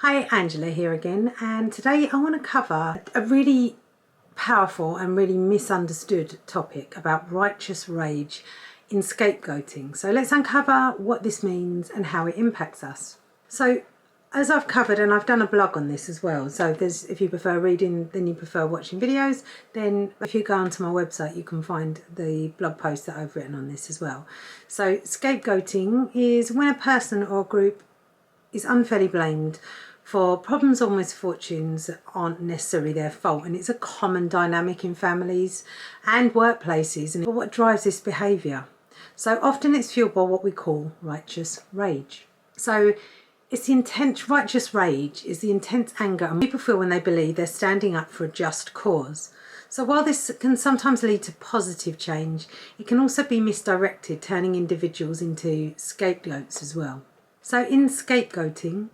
Hi, Angela here again, and today I want to cover a really powerful and really misunderstood topic about righteous rage in scapegoating. So let's uncover what this means and how it impacts us. So as I've covered, and I've done a blog on this as well, so if you prefer reading than you prefer watching videos, then if you go onto my website you can find the blog post that I've written on this as well. So scapegoating is when a person or a group is unfairly blamed for problems or misfortunes that aren't necessarily their fault, and it's a common dynamic in families and workplaces, and what drives this behaviour. So often it's fueled by what we call righteous rage. So it's the intense righteous rage is the intense anger people feel when they believe they're standing up for a just cause. So while this can sometimes lead to positive change, it can also be misdirected, turning individuals into scapegoats as well. So in scapegoating,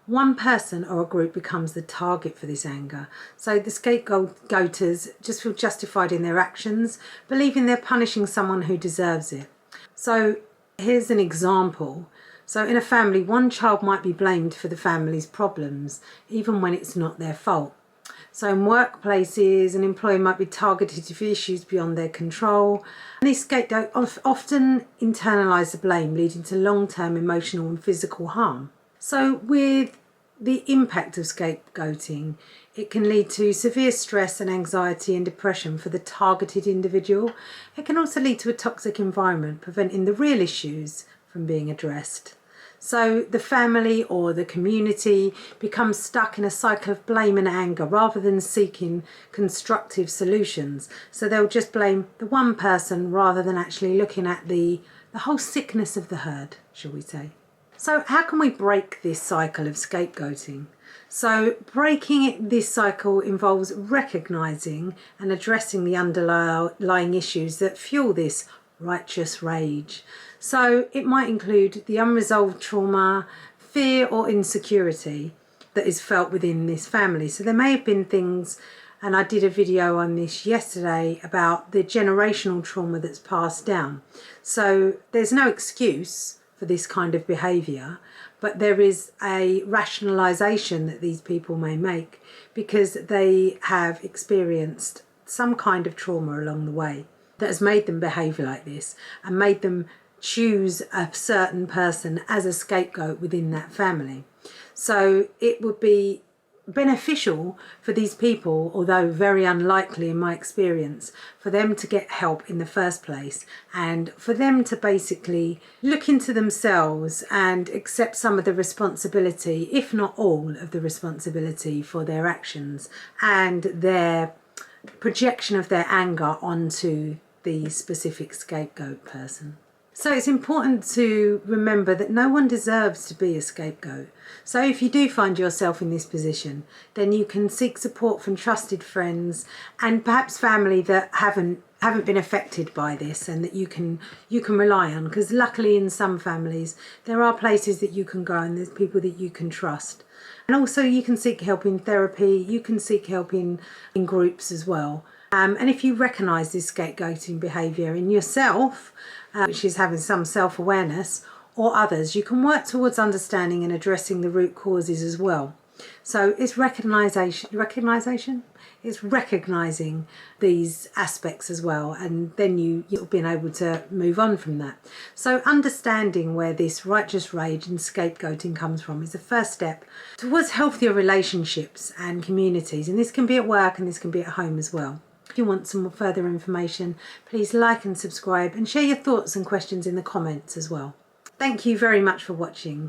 one person or a group becomes the target for this anger. So the scapegoaters just feel justified in their actions, believing they're punishing someone who deserves it. So here's an example. So in a family, one child might be blamed for the family's problems, even when it's not their fault. So in workplaces, an employee might be targeted for issues beyond their control. And these scapegoats often internalise the blame, leading to long-term emotional and physical harm. So with the impact of scapegoating, it can lead to severe stress and anxiety and depression for the targeted individual. It can also lead to a toxic environment, preventing the real issues from being addressed. So the family or the community becomes stuck in a cycle of blame and anger rather than seeking constructive solutions. So they'll just blame the one person rather than actually looking at the whole sickness of the herd, shall we say. So how can we break this cycle of scapegoating? So breaking this cycle involves recognising and addressing the underlying issues that fuel this righteous rage. So it might include the unresolved trauma, fear or insecurity that is felt within this family. So there may have been things, and I did a video on this yesterday about the generational trauma that's passed down. So there's no excuse for this kind of behaviour, but there is a rationalisation that these people may make because they have experienced some kind of trauma along the way that has made them behave like this and made them choose a certain person as a scapegoat within that family. So it would be beneficial for these people, although very unlikely in my experience, for them to get help in the first place and for them to basically look into themselves and accept some of the responsibility, if not all of the responsibility for their actions and their projection of their anger onto the specific scapegoat person. So it's important to remember that no one deserves to be a scapegoat. So if you do find yourself in this position, then you can seek support from trusted friends and perhaps family that haven't been affected by this and that you can rely on, because luckily in some families there are places that you can go and there's people that you can trust. And also you can seek help in therapy, you can seek help in groups as well. And if you recognise this scapegoating behaviour in yourself, which is having some self-awareness, or others, you can work towards understanding and addressing the root causes as well. So it's recognition. It's recognising these aspects as well, and then you'll be able to move on from that. So understanding where this righteous rage and scapegoating comes from is the first step towards healthier relationships and communities, and this can be at work and this can be at home as well. If you want some further information, please like and subscribe and share your thoughts and questions in the comments as well. Thank you very much for watching.